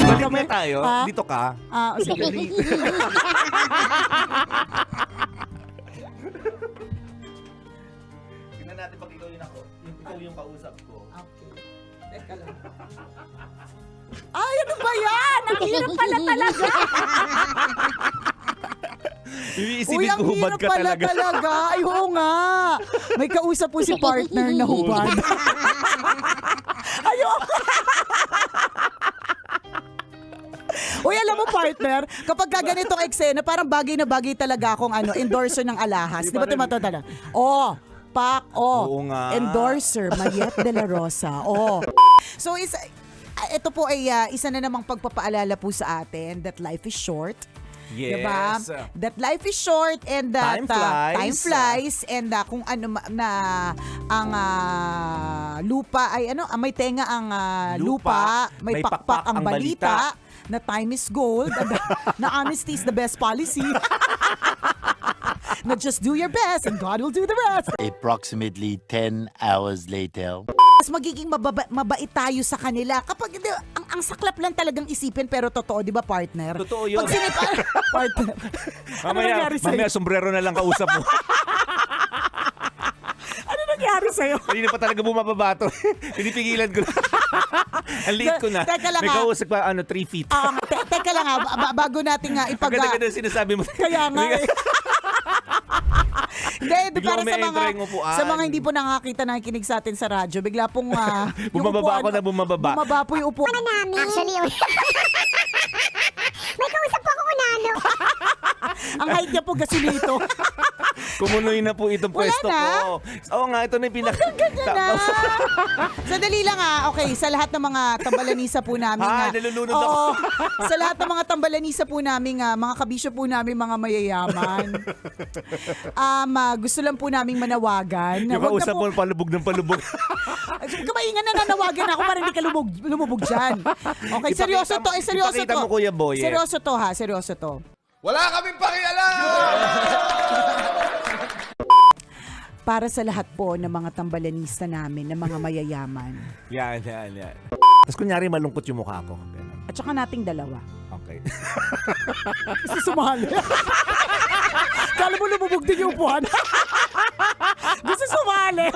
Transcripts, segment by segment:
Balik na tayo. Dito ka. Sige. Tingnan natin pag ikaw yung kausap ko. Okay. Teka lang. Ay, ano ba yan? Ang hirap pala talaga. Iisipin ko hubad ka talaga. Ay, oo nga. May kausap po si partner na hubad. Ayun. Uy, alam mo partner, kapag ganitong eksena, parang bagay na bagay talaga akong endorser ng alahas. Di ba tumatanda? Oo nga. Endorser, Mayet de la Rosa. So, ito po ay isa na namang pagpapaalala po sa atin that life is short. Yes. Diba? That life is short and that time flies and kung ano na ang lupa ay may tenga ang lupa, may pakpak ang balita, na time is gold, na honesty is the best policy. Na just do your best and God will do the rest. Approximately 10 hours later. Mas magiging mabait tayo sa kanila kapag ang saklap lang talagang isipin pero totoo, di ba partner? Totoo yun. Pag partner. Ano nangyari sa'yo? Mamaya sombrero na lang kausap mo. Ano nangyari sa'yo? Kanina pa talaga bumababa to. Pinipigilan ko na. Ang late ko na. Teka lang may kausap pa 3 feet. Teka lang bago natin Ganda-ganda sinasabi mo. Kaya nga Hindi, para sa mga hindi po nakakita nakikinig sa atin sa radyo, bigla pong bumababa ako na bumababa. Bumaba po yung upuan namin. Actually, may kausap po ako unano. Ang height niya po gasolito. Kumunoy na po itong pwesto ko. Oo nga, ito na yung Sandali lang okay, sa lahat ng mga tambalanisa po namin nalulunod ako. Sa lahat ng mga tambalanisa po namin mga kabisyo po namin, mga mayayaman. Gusto lang po naming manawagan. Yung kausap mo, palubog ng palubog. Kamaingan na nanawagan ako para hindi ka lumubog dyan. Okay, seryoso to. Ipakita mo, Kuya Boy. Seryoso to. Wala kaming pakialam! Para sa lahat po ng mga tambalanista namin, ng mga mayayaman. Yan. Tapos kunyari malungkot yung mukha ko. At saka nating dalawa. Okay. Kasi sumali. Kala mo lumubog din yung upuan. Gusto sumali.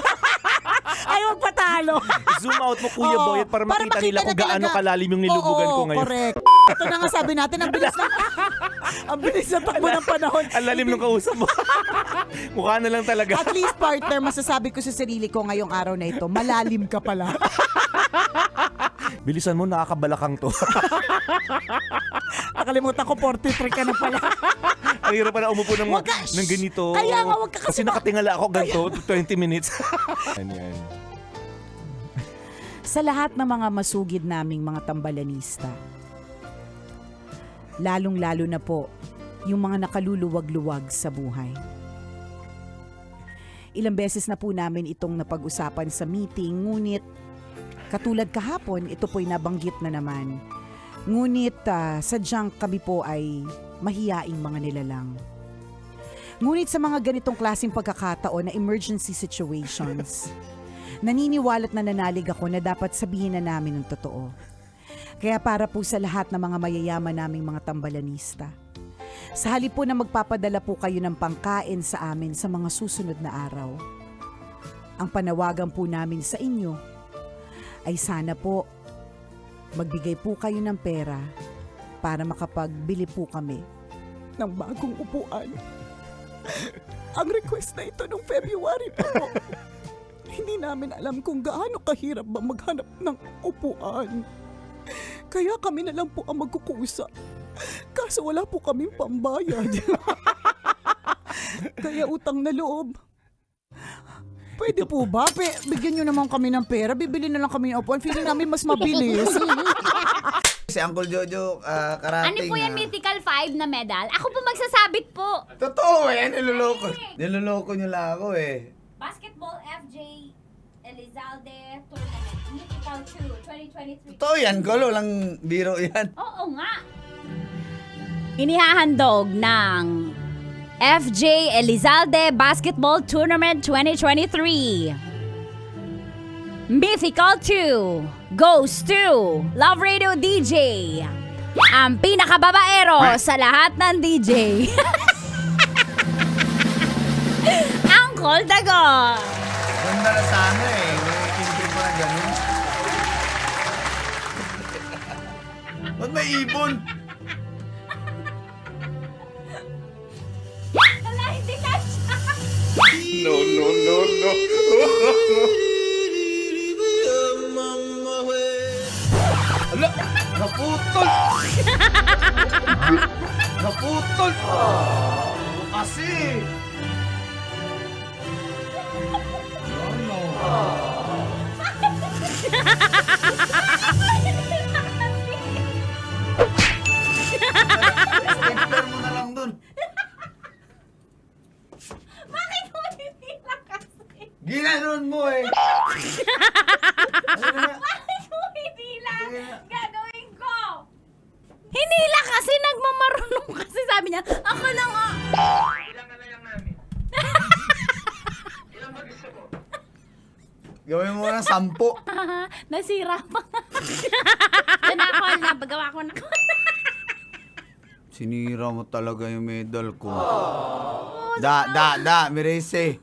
Ayaw magpatalo. Zoom out mo, Kuya Boy, para makita nila kung gaano kalalim yung nilubugan ko ngayon. Correct. Ito na nga sabi natin, ang bilis na takbo ng panahon. Ang lalim ng kausap mo. Mukha na lang talaga. At least, partner, masasabi ko sa sarili ko ngayong araw na ito, malalim ka pala. Bilisan mo, nakakabalakang to. Nakalimutan ko, 43 ka na pala. Ang hirap pala umupo ng ganito. Kaya nga, wag ka kasi nakatingala ako ganito, 20 minutes. Yan. Sa lahat ng mga masugid naming mga tambalanista, lalong-lalo na po yung mga nakaluluwag-luwag sa buhay. Ilang beses na po namin itong napag-usapan sa meeting, ngunit katulad kahapon, ito po'y nabanggit na naman. Ngunit sadyang kami po ay mahiyaing mga nilalang. Ngunit sa mga ganitong klaseng pagkakataon na emergency situations, naniniwala't nananalig ako na dapat sabihin na namin ang totoo. Kaya para po sa lahat ng mga mayayaman naming mga tambalanista, sa halip po na magpapadala po kayo ng pangkain sa amin sa mga susunod na araw, ang panawagan po namin sa inyo ay sana po magbigay po kayo ng pera para makapagbili po kami ng bagong upuan. Ang request na ito noong February pa po. Hindi namin alam kung gaano kahirap ba maghanap ng upuan. Kaya kami na lang po ang magkukusa. Kaso wala po kaming pambayad. Kaya utang na loob. Pwede po ba? Bigyan nyo naman kami ng pera. Bibili na lang kami ng upuan. Feeling namin mas mabilis. Si Uncle Jojo, karating. Ano po yan, mythical 5 na medal? Ako po magsasabit po. Totoo niloloko. Niloloko nyo lang ako Basketball FJ Elizalde Tournament, mythical 2, 2023. Totoo yan, Golo. Walang biro yan. Oo nga. Inihahandog ng FJ Elizalde Basketball Tournament 2023. Mythical 2 goes to Love Radio DJ. Ang pinakababaero sa lahat ng DJ. Uncle Dago. Ganda na sana eh. May kinti pa na ganun. Ba't may ibon? Wala, hindi ka siya. Ala! Naputol! Naputol! Kasi! Ano? Stapler mo na lang dun. Bakit mo hinila kasi? Ginanon mo eh. Ano na? Bakit mo hinila? Gagawin ko. Hinila kasi, nagmamarunong kasi sabi niya, ako lang Gawin mo na 10. Nasira pa. Nakol na, bagawa ko na. Sinira mo talaga yung medal ko. Mirese.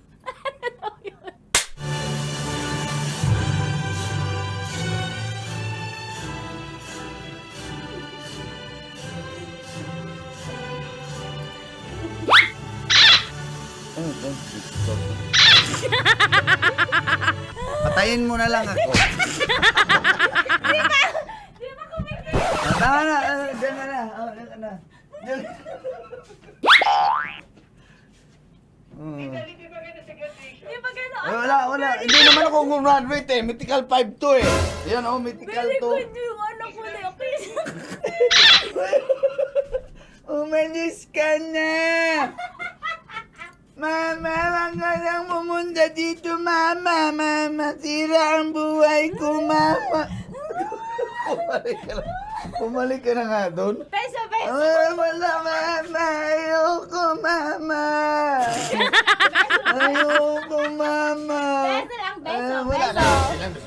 Patayin mo na lang ako. Tama na, dyan ka na. Dyan ka na. Dyan. Di ba gano'n? Ay, wala. Hindi naman ako graduate eh. Mythical 5 to eh. Yan oh, Mythical Very 2. good yung ano ko na yung Umalis ka na! Mama, wag ka nang pumunta dito, Mama. Masira ang buhay ko, Mama. Bumalik ka na nga doon. Beso. Wala, Mama. Ayoko, Mama. Ayoko, Mama. Beso lang, beso. Wala na.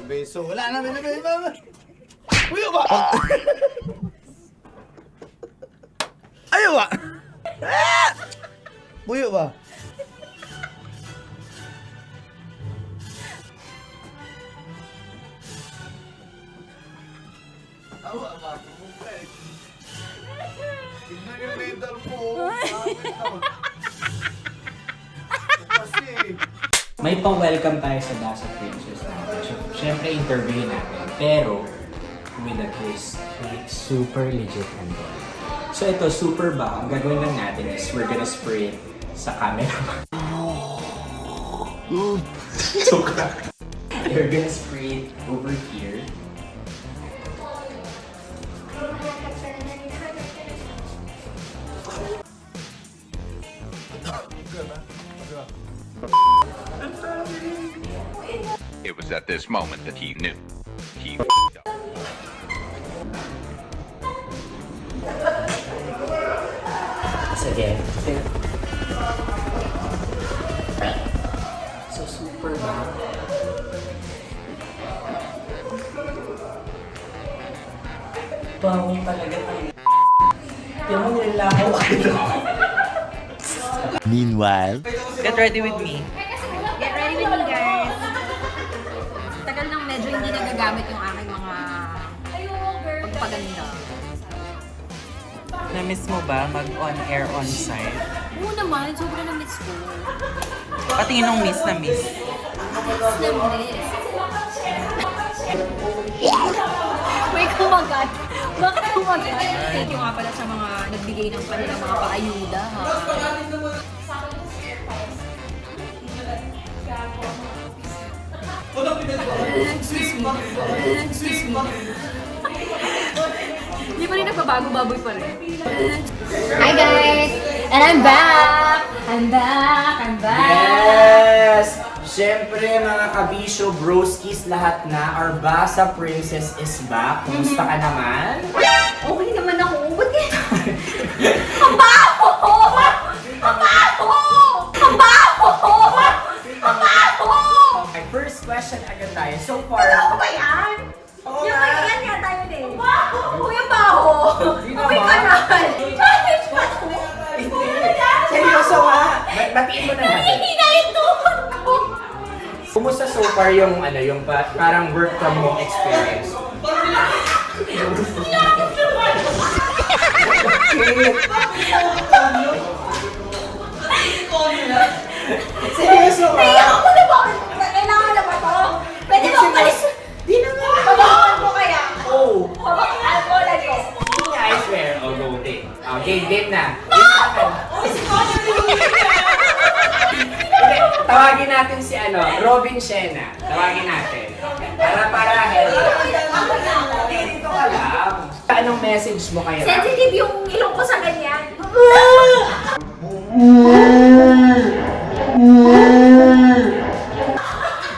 Beso. Wala na, Mama. Uyo ba? Ayaw ba? Buyo ba? Awa ba? Tignan yung medal mo. Kasi... May pa-welcome tayo sa Dasa Princess natin. Siyempre, interview natin. Pero, with a twist, like, super legit and all. So ito, super ba? Ang gagawin lang natin is we're gonna spray it sa camera. So, we're gonna spray it over here. It was at this moment that he knew. He Sige. So, super ba? Bango talaga tayo. Yan mo nilalahaw ako. Meanwhile, Get ready with me. Get ready with me, guys. Tagal nang medyo hindi nagagamit yung aking mga pagpaganda. Na-miss mo ba mag-on-air, on-site? Oo naman, sobrang na-miss ko. Pati yung miss na miss. Na-miss. May kumagat. Bakit kumagat? Thank you nga pala sa mga nagbigay ng kanilang mga paayuda. Ha? Excuse me. Hindi pa rin nagbabago-baboy pa rin. Hi guys! And I'm back! I'm back! Yes! Siyempre mga kabisyo, broskis lahat na, our Basa Princess is back. Kumusta ka naman? Okay naman ako. Ba't yan? Ang baho! Ang baho! Ang baho! Ang baho! Ay, first first question agad tayo. So far, Ano ba yan? Yung kailan nga tayo din. Uy, ang baho! Uy, kanal! Challenge pa to! seryoso nga. Batiin mo na natin. Hindi na yung tuhod ko! Kumusta so far yung yung parang work from home experience? Seryoso ba? Kaya ako na ba? Kailangan na ba to? Pwede ba umalis? Di na nga. Pabakan ko kaya? Oh. Pabakan ko na ko. I swear. Oh, go, take. Game na. Tawagin natin si Robin Shena. Tawagin natin. Para healthy. Dito ka lang. Anong message mo kay Rap? Sensitive yung ilong ko sa ganyan.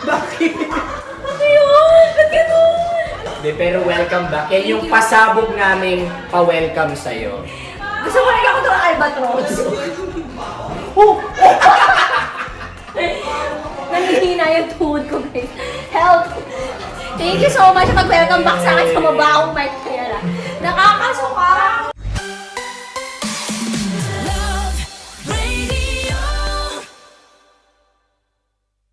Bakit? Ano yun? Ba't ganun? Hindi, pero welcome back. Yan yung pasabog naming pa-welcome sa'yo. Gusto mo rin ako ng albatros. Nanghihina yung tuhod ko, guys. Help! Thank you so much sa pag-welcome back sa akin sa mabahong mic kaya na. Nakakasuka!